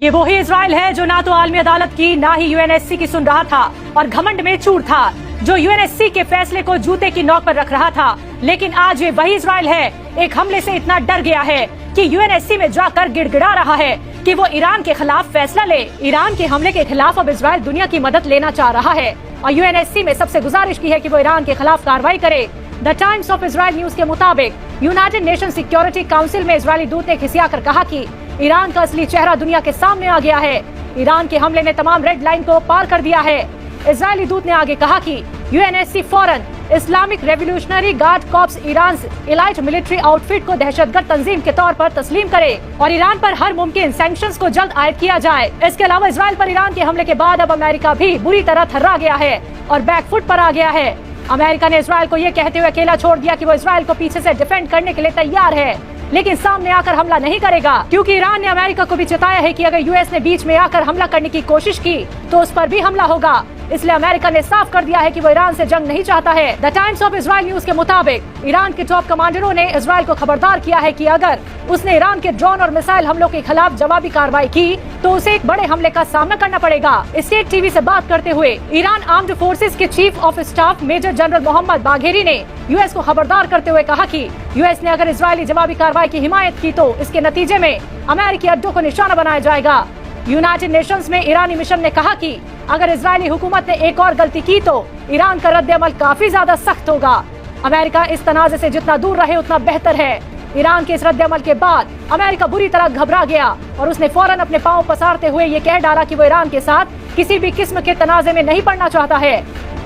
ये वही इजराइल है जो ना तो आलमी अदालत की ना ही यूएनएससी की सुन रहा था और घमंड में चूर था, जो यूएनएससी के फैसले को जूते की नोक पर रख रहा था। लेकिन आज ये वही इजराइल है एक हमले से इतना डर गया है कि यूएनएससी में जाकर गिड़गिड़ा रहा है कि वो ईरान के खिलाफ फैसला ले। ईरान के हमले के खिलाफ अब इजराइल दुनिया की मदद लेना चाह रहा है और यूएनएससी में सबसे गुजारिश की है कि वो ईरान के खिलाफ कार्रवाई करे। The times of Israel news के मुताबिक यूनाइटेड नेशन सिक्योरिटी काउंसिल में इजरायली दूत ने खिसियाकर कहा कि ईरान का असली चेहरा दुनिया के सामने आ गया है। ईरान के हमले ने तमाम रेड लाइन को पार कर दिया है। इजरायली दूत ने आगे कहा कि यूएनएससी फौरन Islamic revolutionary guard corps Iran elite military outfit को दहशतगर्द तंजीम के तौर पर तस्लीम करे और ईरान पर हर मुमकिन सैंक्शंस को जल्द आयद किया जाए। इसके अलावा इजराइल पर ईरान के हमले के बाद अब अमेरिका भी बुरी तरह थर्रा गया है और बैकफुट पर आ गया है। अमेरिका ने इजराइल को ये कहते हुए अकेला छोड़ दिया कि वो इजराइल को पीछे से डिफेंड करने के लिए तैयार है, लेकिन सामने आकर हमला नहीं करेगा, क्योंकि ईरान ने अमेरिका को भी चेताया है कि अगर यूएस ने बीच में आकर हमला करने की कोशिश की तो उस पर भी हमला होगा। इसलिए अमेरिका ने साफ कर दिया है कि वो ईरान से जंग नहीं चाहता है। The times of Israel news के मुताबिक ईरान के टॉप कमांडरों ने इजराइल को खबरदार किया है कि अगर उसने ईरान के ड्रोन और मिसाइल हमलों के खिलाफ जवाबी कार्रवाई की तो उसे एक बड़े हमले का सामना करना पड़ेगा। स्टेट टीवी से बात करते हुए ईरान आर्म्ड फोर्सेस के chief of staff major general Mohammad Bagheri ने यूएस को खबरदार करते हुए कहा कि यूएस ने अगर इजरायली जवाबी कार्रवाई की हिमायत की तो इसके नतीजे में अमेरिकी अड्डों को निशाना बनाया जाएगा। यूनाइटेड नेशंस में ईरानी मिशन ने कहा कि अगर इजरायली हुकूमत ने एक और गलती की तो ईरान का रद्द-ए-अमल काफी ज्यादा सख्त होगा। अमेरिका इस तनाज़े से जितना दूर रहे उतना बेहतर है। ईरान के इस रद्द-ए-अमल के बाद अमेरिका बुरी तरह घबरा गया और उसने फौरन अपने पांव पसारते हुए ये कह डाला कि वो ईरान के साथ किसी भी किस्म के तनाज़े में नहीं पड़ना चाहता है।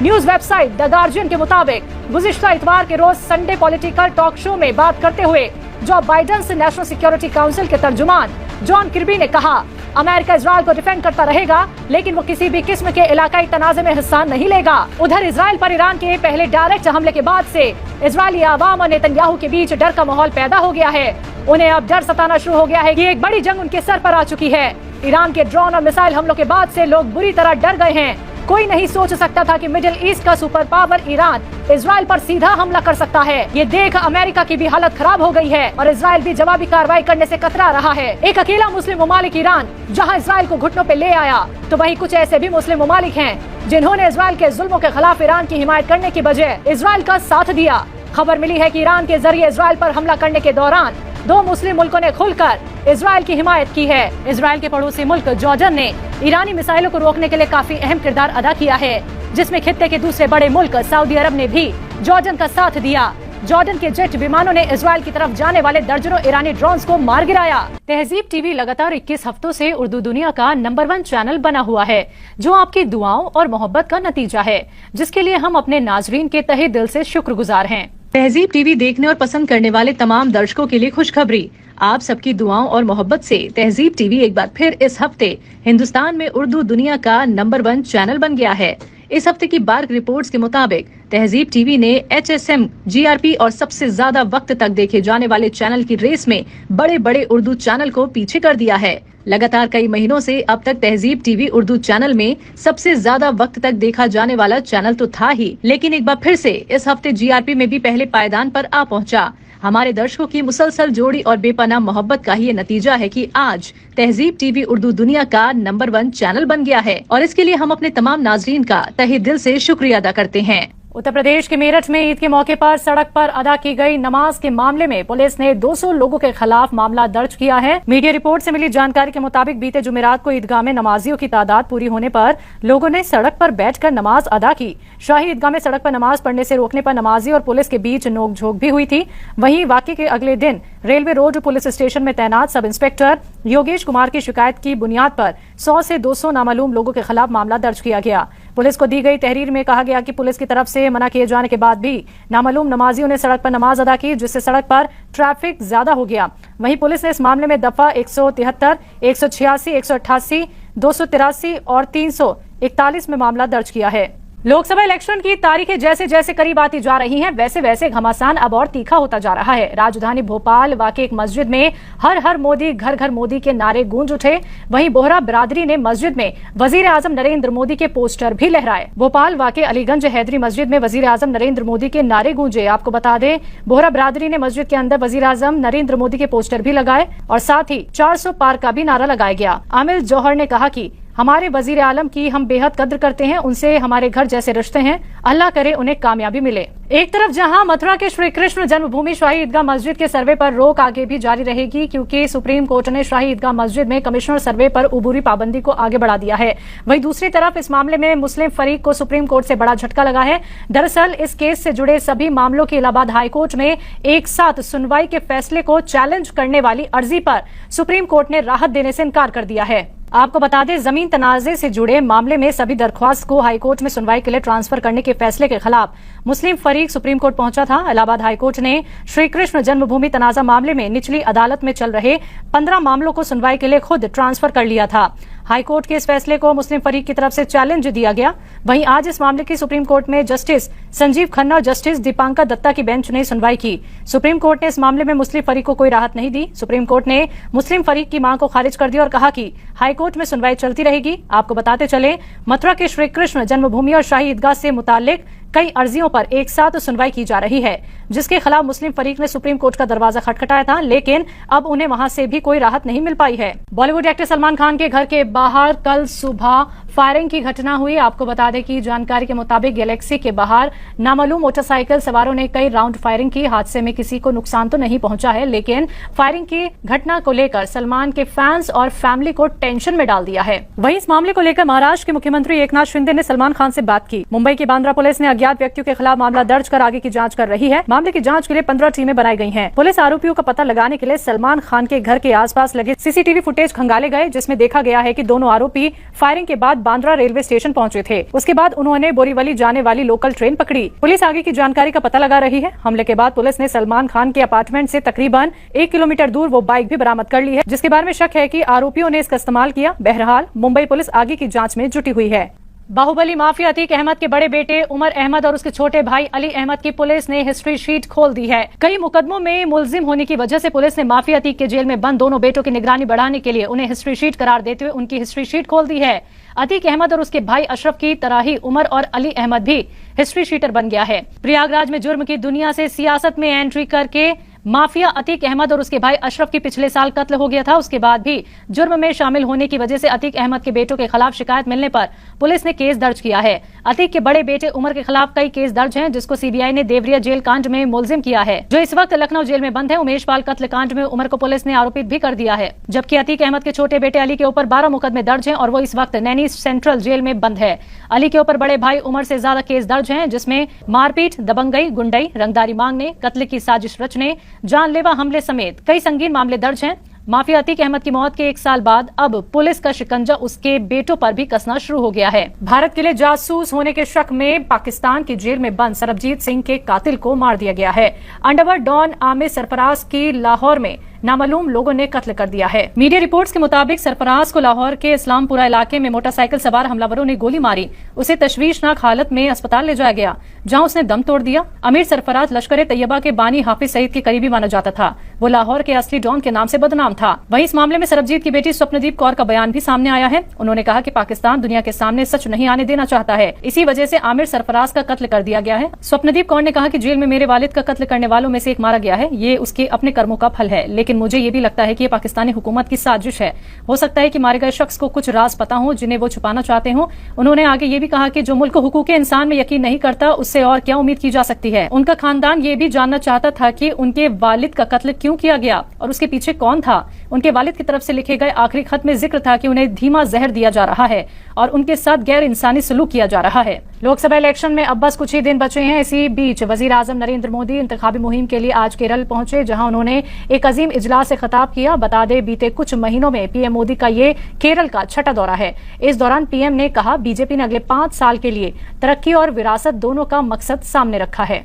न्यूज वेबसाइट द गार्जियन के मुताबिक गुज़िश्ता इतवार के रोज संडे पॉलिटिकल टॉक शो में बात करते हुए जो बाइडेन से नेशनल सिक्योरिटी काउंसिल के तर्जुमान जॉन किर्बी ने कहा, अमेरिका इजराइल को डिफेंड करता रहेगा लेकिन वो किसी भी किस्म के इलाकाई तनाज़े में हिस्सा नहीं लेगा। उधर इजराइल पर ईरान के पहले डायरेक्ट हमले के बाद से इजरायली आवाम और नेतन्याहू के बीच डर का माहौल पैदा हो गया है। उन्हें अब डर सताना शुरू हो गया है कि एक बड़ी जंग उनके सर पर आ चुकी है। ईरान के ड्रोन और मिसाइल हमलों के बाद से लोग बुरी तरह डर गए हैं। कोई नहीं सोच सकता था कि मिडिल ईस्ट का सुपर पावर ईरान इजराइल पर सीधा हमला कर सकता है। ये देख अमेरिका की भी हालत खराब हो गई है और इजराइल भी जवाबी कार्रवाई करने से कतरा रहा है। एक अकेला मुस्लिम ममालिक ईरान जहां इजराइल को घुटनों पे ले आया, तो वहीं कुछ ऐसे भी मुस्लिम ममालिक हैं जिन्होंने इजराइल के जुल्मों के खिलाफ ईरान की हिमायत करने की बजाय इजराइल का साथ दिया। खबर मिली है कि ईरान के जरिए इजराइल पर हमला करने के दौरान दो मुस्लिम मुल्कों ने खुलकर इजराइल की हिमायत की है। इजराइल के पड़ोसी मुल्क जॉर्डन ने ईरानी मिसाइलों को रोकने के लिए काफी अहम किरदार अदा किया है, जिसमें खित्ते के दूसरे बड़े मुल्क सऊदी अरब ने भी जॉर्डन का साथ दिया। जॉर्डन के जेट विमानों ने इजराइल की तरफ जाने वाले दर्जनों ईरानी ड्रोन्स को मार गिराया। तहजीब टीवी लगातार 21 हफ्तों से उर्दू दुनिया का नंबर 1 चैनल बना हुआ है, जो आपकी दुआओं और मोहब्बत का नतीजा है, जिसके लिए हम अपने नाजरीन के तहे दिल से शुक्रगुजार हैं। तहजीब टीवी देखने और पसंद करने वाले तमाम दर्शकों के लिए खुशखबरी, आप सबकी दुआओं और मोहब्बत से तहजीब टीवी एक बार फिर इस हफ्ते हिंदुस्तान में उर्दू दुनिया का नंबर 1 चैनल बन गया है। इस हफ्ते की बार्क रिपोर्ट्स के मुताबिक तहजीब टीवी ने HSM, GRP और सबसे ज्यादा वक्त तक देखे जाने वाले चैनल की रेस में बड़े बड़े उर्दू चैनल को पीछे कर दिया है। लगातार कई महीनों से अब तक तहजीब टीवी उर्दू चैनल में सबसे ज्यादा वक्त तक देखा जाने वाला चैनल तो था ही, लेकिन एक बार फिर से इस हफ्ते GRP में भी पहले पायदान पर आ पहुंचा। हमारे दर्शकों की मुसलसल जोड़ी और बेपनाह मोहब्बत का ही ये नतीजा है कि आज तहजीब टीवी उर्दू दुनिया का नंबर 1 चैनल बन गया है और इसके लिए हम अपने तमाम नाजरीन का तहे दिल से शुक्रिया अदा करते हैं। उत्तर प्रदेश के मेरठ में ईद के मौके पर सड़क पर अदा की गई नमाज के मामले में पुलिस ने 200 लोगों के खिलाफ मामला दर्ज किया है। मीडिया रिपोर्ट से मिली जानकारी के मुताबिक बीते जुमेरात को ईदगाह में नमाजियों की तादाद पूरी होने पर लोगों ने सड़क पर बैठकर नमाज अदा की। शाही ईदगाह में सड़क पर नमाज पढ़ने से रोकने पर नमाजी और पुलिस के बीच नोकझोंक भी हुई थी। वहीं वाकये के अगले दिन रेलवे रोड पुलिस स्टेशन में तैनात सब इंस्पेक्टर योगेश कुमार की शिकायत की बुनियाद पर 100 से 200 नामालूम लोगों के खिलाफ मामला दर्ज किया गया। पुलिस को दी गई तहरीर में कहा गया कि पुलिस की तरफ से मना किए जाने के बाद भी नामालूम नमाजियों ने सड़क पर नमाज अदा की, जिससे सड़क पर ट्रैफिक ज्यादा हो गया। वहीं पुलिस ने इस मामले में दफा 173, 186, 188, 283 और 341 में मामला दर्ज किया है। लोकसभा इलेक्शन की तारीखें जैसे जैसे करीब आती जा रही हैं, वैसे वैसे घमासान अब और तीखा होता जा रहा है। राजधानी भोपाल वाकई एक मस्जिद में हर हर मोदी, घर घर मोदी के नारे गूंज उठे। वहीं बोहरा बिरादरी ने मस्जिद में वजीर आजम नरेंद्र मोदी के पोस्टर भी लहराए। भोपाल वाकई अलीगंज हैदरी मस्जिद में वजीर आजम नरेंद्र मोदी के नारे गूंजे। आपको बता दें, बोहरा बिरादरी ने मस्जिद के अंदर वजीर आजम नरेंद्र मोदी के पोस्टर भी लगाए और साथ ही 400 पार का भी नारा लगाया गया। आमिर जौहर ने कहा कि हमारे वजीर आलम की हम बेहद कद्र करते हैं, उनसे हमारे घर जैसे रिश्ते हैं, अल्लाह करे उन्हें कामयाबी मिले। एक तरफ जहां मथुरा के श्री कृष्ण जन्मभूमि शाही ईदगाह मस्जिद के सर्वे पर रोक आगे भी जारी रहेगी, क्योंकि सुप्रीम कोर्ट ने शाही ईदगाह मस्जिद में कमिश्नर सर्वे पर उबूरी पाबंदी को आगे बढ़ा दिया है। वहीं दूसरी तरफ इस मामले में मुस्लिम फरीक को सुप्रीम कोर्ट से बड़ा झटका लगा है। दरअसल इस केस से जुड़े सभी मामलों की इलाहाबाद हाईकोर्ट में एक साथ सुनवाई के फैसले को चैलेंज करने वाली अर्जी पर सुप्रीम कोर्ट ने राहत देने से इनकार कर दिया है। आपको बता दें, जमीन तनाजे से जुड़े मामले में सभी दरख्वास्त को हाईकोर्ट में सुनवाई के लिए ट्रांसफर करने के फैसले के खिलाफ मुस्लिम फरीक सुप्रीम कोर्ट पहुंचा था। इलाहाबाद हाईकोर्ट ने श्री कृष्ण जन्मभूमि तनाजा मामले में निचली अदालत में चल रहे 15 मामलों को सुनवाई के लिए खुद ट्रांसफर कर लिया था। हाईकोर्ट के इस फैसले को मुस्लिम फरीक की तरफ से चैलेंज दिया गया। वहीं आज इस मामले की सुप्रीम कोर्ट में जस्टिस संजीव खन्ना और जस्टिस दीपांकर दत्ता की बेंच ने सुनवाई की। सुप्रीम कोर्ट ने इस मामले में मुस्लिम फरीक को कोई राहत नहीं दी। सुप्रीम कोर्ट ने मुस्लिम फरीक की मांग को खारिज कर दिया और कहा कि हाईकोर्ट में सुनवाई चलती रहेगी। आपको बताते चले, मथुरा के श्री कृष्ण जन्मभूमि और शाही ईदगाह से मुताल्लिक कई अर्जियों पर एक साथ सुनवाई की जा रही है, जिसके खिलाफ मुस्लिम फरीक ने सुप्रीम कोर्ट का दरवाजा खटखटाया था, लेकिन अब उन्हें वहां से भी कोई राहत नहीं मिल पाई है। बॉलीवुड एक्टर सलमान खान के घर के बाहर कल सुबह फायरिंग की घटना हुई। आपको बता दें कि जानकारी के मुताबिक गैलेक्सी के बाहर नामालूम मोटरसाइकिल सवारों ने कई राउंड फायरिंग की। हादसे में किसी को नुकसान तो नहीं पहुंचा है, लेकिन फायरिंग की घटना को लेकर सलमान के फैंस और फैमिली को टेंशन में डाल दिया है। वहीं इस मामले को लेकर महाराष्ट्र के मुख्यमंत्री एकनाथ शिंदे ने सलमान खान से बात की। मुंबई की बांद्रा पुलिस ने अज्ञात व्यक्तियों के खिलाफ मामला दर्ज कर आगे की जांच कर रही है। मामले की जांच के लिए 15 टीमें बनाई गई हैं। पुलिस आरोपियों का पता लगाने के लिए सलमान खान के घर के आसपास लगे सीसीटीवी फुटेज खंगाले गए, जिसमें देखा गया है कि दोनों आरोपी फायरिंग के बाद बांद्रा रेलवे स्टेशन पहुंचे थे। उसके बाद उन्होंने बोरीवली जाने वाली लोकल ट्रेन पकड़ी। पुलिस आगे की जानकारी का पता लगा रही है। हमले के बाद पुलिस ने सलमान खान के अपार्टमेंट से तकरीबन 1 किलोमीटर दूर वो बाइक भी बरामद कर ली है, जिसके बारे में शक है कि आरोपियों ने इसका इस्तेमाल किया। बहरहाल मुंबई पुलिस आगे की जांच में जुटी हुई है। बाहुबली माफिया अतीक अहमद के बड़े बेटे उमर अहमद और उसके छोटे भाई अली अहमद की पुलिस ने हिस्ट्री शीट खोल दी है। कई मुकदमों में मुलजिम होने की वजह से पुलिस ने माफिया अतीक के जेल में बंद दोनों बेटों की निगरानी बढ़ाने के लिए उन्हें हिस्ट्री शीट करार देते हुए उनकी हिस्ट्री शीट खोल दी है। अतीक अहमद और उसके भाई अशरफ की तरह ही उमर और अली अहमद भी हिस्ट्री शीटर बन गया है। प्रयागराज में जुर्म की दुनिया से सियासत में एंट्री करके माफिया अतीक अहमद और उसके भाई अशरफ की पिछले साल कत्ल हो गया था। उसके बाद भी जुर्म में शामिल होने की वजह से अतीक अहमद के बेटों के खिलाफ शिकायत मिलने पर पुलिस ने केस दर्ज किया है। अतीक के बड़े बेटे उमर के खिलाफ कई केस दर्ज हैं, जिसको सीबीआई ने देवरिया जेल कांड में मुलजिम किया है, जो इस वक्त लखनऊ जेल में बंद है। उमेश पाल कत्ल कांड में उमर को पुलिस ने आरोपित भी कर दिया है, जबकि अतीक अहमद के छोटे बेटे अली के ऊपर 12 मुकदमे दर्ज हैं और वो इस वक्त नैनी सेंट्रल जेल में बंद है। अली के ऊपर बड़े भाई उमर से ज्यादा केस दर्ज हैं, जिसमें मारपीट, दबंगई, गुंडई, रंगदारी मांगने, कत्ल की साजिश रचने, जानलेवा हमले समेत कई संगीन मामले दर्ज हैं। माफिया अतीक अहमद की मौत के 1 साल बाद अब पुलिस का शिकंजा उसके बेटों पर भी कसना शुरू हो गया है। भारत के लिए जासूस होने के शक में पाकिस्तान की जेल में बंद सरबजीत सिंह के कातिल को मार दिया गया है। अंडरवर्ल्ड डॉन आमिर सरफराज की लाहौर में नामालूम लोगों ने कत्ल कर दिया है। मीडिया रिपोर्ट्स के मुताबिक सरफराज को लाहौर के इस्लामपुरा इलाके में मोटरसाइकिल सवार हमलावरों ने गोली मारी। उसे तशवीशनाक हालत में अस्पताल ले जाया गया, जहां उसने दम तोड़ दिया। अमीर सरफराज लश्कर तैयबा के बानी हाफिज सईद के करीबी माना जाता था। वो लाहौर के असली डॉन के नाम से बदनाम था। वहीं इस मामले में सरबजीत की बेटी स्वप्नदीप कौर का बयान भी सामने आया है। उन्होंने कहा कि पाकिस्तान दुनिया के सामने सच नहीं आने देना चाहता है, इसी वजह से आमिर सरफराज का कत्ल कर दिया गया है। स्वप्नदीप कौर ने कहा कि जेल में मेरे वालिद का कत्ल करने वालों में से एक मारा गया है। ये उसके अपने कर्मों का फल है, लेकिन मुझे ये भी लगता है कि ये पाकिस्तानी हुकूमत की साजिश है। हो सकता है कि मारे गए शख्स को कुछ राज पता हो जिन्हें वो छुपाना चाहते हो। उन्होंने आगे ये भी कहा कि जो मुल्क हुकूक इंसान में यकीन नहीं करता, उससे और क्या उम्मीद की जा सकती है। उनका खानदान ये भी जानना चाहता था कि उनके वालिद का कत्ल क्यों किया गया और उसके पीछे कौन था। उनके वालिद की तरफ से लिखे गए आखिरी खत में जिक्र था कि उन्हें धीमा जहर दिया जा रहा है और उनके साथ गैर इंसानी सलूक किया जा रहा है। लोकसभा इलेक्शन में अब बस कुछ ही दिन बचे हैं। इसी बीच वजीर आजम नरेंद्र मोदी इंतखाबी मुहिम के लिए आज केरल पहुंचे, जहां उन्होंने एक अजीम इजलास से खिताब किया। बता दें, बीते कुछ महीनों में पीएम मोदी का ये केरल का 6ठा दौरा है। इस दौरान पीएम ने कहा, बीजेपी ने अगले 5 साल के लिए तरक्की और विरासत दोनों का मकसद सामने रखा है।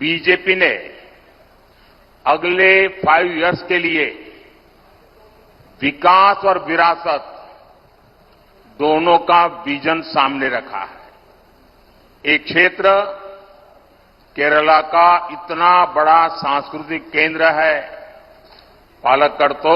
बीजेपी ने अगले 5 इयर्स के लिए विकास और विरासत दोनों का विजन सामने रखा है। एक क्षेत्र केरला का इतना बड़ा सांस्कृतिक केंद्र है, पालक्कड़ तो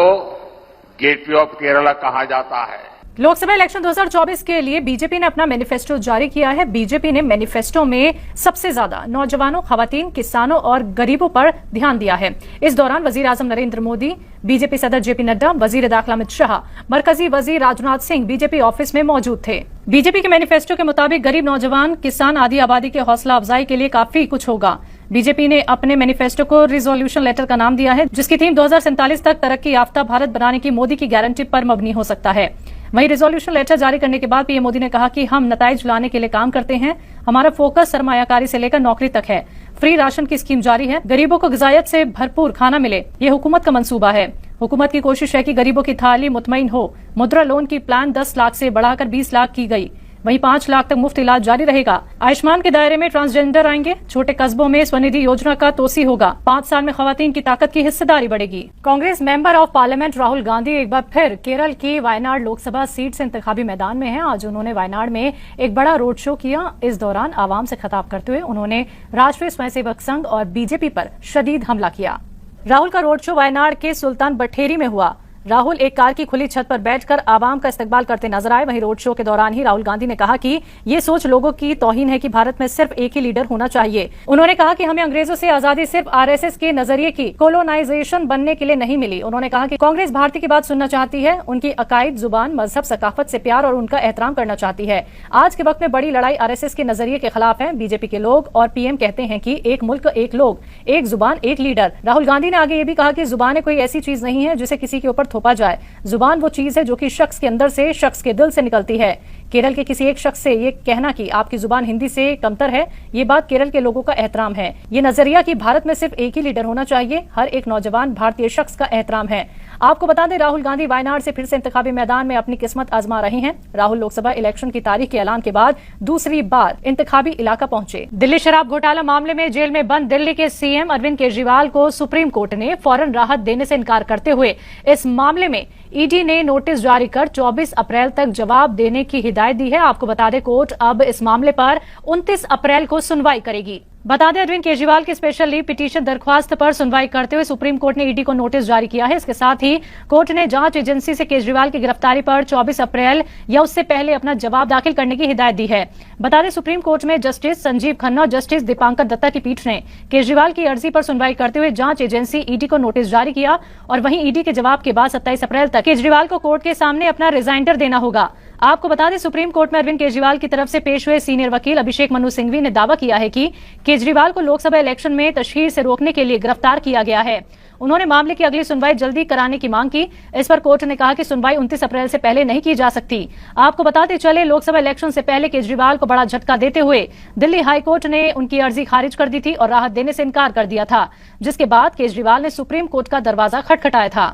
गेटवे ऑफ केरला कहा जाता है। लोकसभा इलेक्शन 2024 के लिए बीजेपी ने अपना मैनिफेस्टो जारी किया है। बीजेपी ने मैनिफेस्टो में सबसे ज्यादा नौजवानों, खवातीन, किसानों और गरीबों पर ध्यान दिया है। इस दौरान वजीर आजम नरेंद्र मोदी, बीजेपी सदर जेपी नड्डा, वजीर दाखिला अमित शाह, मरकजी वजीर राजनाथ सिंह बीजेपी ऑफिस में मौजूद थे। बीजेपी के मैनिफेस्टो के मुताबिक गरीब, नौजवान, किसान आदि आबादी के हौसला अफजाई के लिए काफी कुछ होगा। बीजेपी ने अपने मैनिफेस्टो को रिजोल्यूशन लेटर का नाम दिया है, जिसकी थीम 2047 तक तरक्की याफ्ता भारत बनाने की मोदी की गारंटी पर मबनी हो सकता है। वहीं रिजोल्यूशन लेटर जारी करने के बाद पीएम मोदी ने कहा कि हम नताइज लाने के लिए काम करते हैं। हमारा फोकस सरमायाकारी से लेकर नौकरी तक है। फ्री राशन की स्कीम जारी है। गरीबों को ग़िज़ायत से भरपूर खाना मिले, ये हुकूमत का मंसूबा है। हुकूमत की कोशिश है कि गरीबों की थाली मुतमईन हो। मुद्रा लोन की प्लान 10 लाख से बढ़ाकर 20 लाख की गई। वहीं 5 लाख तक मुफ्त इलाज जारी रहेगा। आयुष्मान के दायरे में ट्रांसजेंडर आएंगे। छोटे कस्बों में स्वनिधि योजना का तोसी होगा। 5 साल में खवातीन की ताकत की हिस्सेदारी बढ़ेगी। Congress member of parliament Rahul Gandhi एक बार फिर केरल की वायनाड लोकसभा सीट से इंतखाबी मैदान में हैं। आज उन्होंने वायनाड में एक बड़ा रोड शो किया। इस दौरान आवाम से खिताब करते हुए उन्होंने राष्ट्रीय स्वयंसेवक संघ और बीजेपी पर शदीद हमला किया। राहुल का रोड शो वायनाड के सुल्तान बथेरी में हुआ। राहुल एक कार की खुली छत पर बैठकर आवाम का इस्तकबाल करते नजर आए। वहीं रोड शो के दौरान ही राहुल गांधी ने कहा कि ये सोच लोगों की तौहीन है कि भारत में सिर्फ एक ही लीडर होना चाहिए। उन्होंने कहा कि हमें अंग्रेजों से आजादी सिर्फ आरएसएस के नजरिए की कोलोनाइजेशन बनने के लिए नहीं मिली। उन्होंने कहा कि कांग्रेस भारतीय की बात सुनना चाहती है, उनकी अकायद, जुबान, मजहब, सकाफत से प्यार और उनका एहतराम करना चाहती है। आज के वक्त में बड़ी लड़ाई आरएसएस के नजरिए के खिलाफ है। बीजेपी के लोग और पीएम कहते हैं कि एक मुल्क, एक लोग, एक जुबान, एक लीडर। राहुल गांधी ने आगे ये भी कहा कि जुबान कोई ऐसी चीज नहीं है जिसे किसी के ऊपर थोपा जाए। जुबान वो चीज है जो कि शख्स के अंदर से, शख्स के दिल से निकलती है। केरल के किसी एक शख्स से ये कहना कि आपकी जुबान हिंदी से कमतर है, ये बात केरल के लोगों का एहतराम है। ये नजरिया कि भारत में सिर्फ एक ही लीडर होना चाहिए, हर एक नौजवान भारतीय शख्स का एहतराम है। आपको बता दें, राहुल गांधी वायनाड से फिर से इंतखाबी मैदान में अपनी किस्मत आजमा रहे हैं। राहुल लोकसभा इलेक्शन की तारीख के ऐलान के बाद दूसरी बार इंतखाबी इलाका पहुंचे। दिल्ली शराब घोटाला मामले में जेल में बंद दिल्ली के सीएम अरविंद केजरीवाल को सुप्रीम कोर्ट ने फौरन राहत देने से इनकार करते हुए इस मामले में ईडी ने नोटिस जारी कर 24 अप्रैल तक जवाब देने की हिदायत दी है। आपको बता दें, कोर्ट अब इस मामले पर 29 अप्रैल को सुनवाई करेगी। बता दें, अरविंद केजरीवाल की स्पेशल लीव पिटीशन दरख्वास्त पर सुनवाई करते हुए सुप्रीम कोर्ट ने ईडी को नोटिस जारी किया है। इसके साथ ही कोर्ट ने जांच एजेंसी से केजरीवाल की गिरफ्तारी पर 24 अप्रैल या उससे पहले अपना जवाब दाखिल करने की हिदायत दी है। बता दें, सुप्रीम कोर्ट में जस्टिस संजीव खन्ना और जस्टिस दीपांकर दत्ता की पीठ ने केजरीवाल की अर्जी पर सुनवाई करते हुए जांच एजेंसी ईडी को नोटिस जारी किया और वहीं ईडी के जवाब के बाद 27 अप्रैल तक केजरीवाल को कोर्ट के सामने अपना रिजाइंडर देना होगा। आपको बता दें, सुप्रीम कोर्ट में अरविंद केजरीवाल की तरफ से पेश हुए सीनियर वकील अभिषेक मनु सिंघवी ने दावा किया है कि केजरीवाल को लोकसभा इलेक्शन में तशहीर से रोकने के लिए गिरफ्तार किया गया है। उन्होंने मामले की अगली सुनवाई जल्दी कराने की मांग की। इस पर कोर्ट ने कहा कि सुनवाई 29 अप्रैल से पहले नहीं की जा सकती। आपको बताते चले, लोकसभा इलेक्शन से पहले केजरीवाल को बड़ा झटका देते हुए दिल्ली हाईकोर्ट ने उनकी अर्जी खारिज कर दी थी और राहत देने से इनकार कर दिया था, जिसके बाद केजरीवाल ने सुप्रीम कोर्ट का दरवाजा खटखटाया था।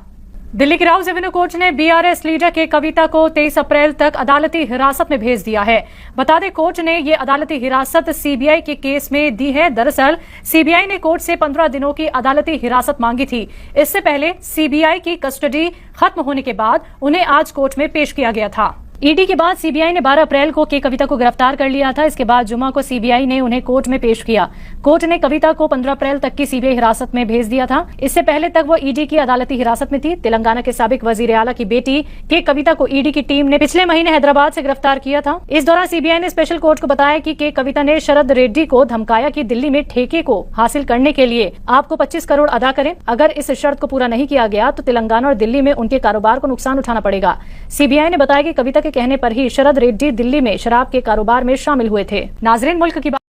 दिल्ली की राउज एवेन्यू कोर्ट ने बीआरएस लीडर के कविता को 23 अप्रैल तक अदालती हिरासत में भेज दिया है। बता दें, कोर्ट ने ये अदालती हिरासत सीबीआई के केस में दी है। दरअसल सीबीआई ने कोर्ट से 15 दिनों की अदालती हिरासत मांगी थी। इससे पहले सीबीआई की कस्टडी खत्म होने के बाद उन्हें आज कोर्ट में पेश किया गया था। ईडी के बाद सीबीआई ने 12 अप्रैल को के कविता को गिरफ्तार कर लिया था। इसके बाद जुमा को सीबीआई ने उन्हें कोर्ट में पेश किया। कोर्ट ने कविता को 15 अप्रैल तक की सीबीआई हिरासत में भेज दिया था। इससे पहले तक वो ईडी की अदालती हिरासत में थी। तेलंगाना के साबिक वजीर आला की बेटी के कविता को ईडी की टीम ने पिछले महीने हैदराबाद से गिरफ्तार किया था। इस दौरान सीबीआई ने स्पेशल कोर्ट को बताया कि के कविता ने शरद रेड्डी को धमकाया कि दिल्ली में ठेके को हासिल करने के लिए आपको 25 करोड़ अदा करें। अगर इस शर्त को पूरा नहीं किया गया तो तेलंगाना और दिल्ली में उनके कारोबार को नुकसान उठाना पड़ेगा। सीबीआई ने बताया कि कविता के कहने पर ही शरद रेड्डी दिल्ली में शराब के कारोबार में शामिल हुए थे। नाजरीन, मुल्क की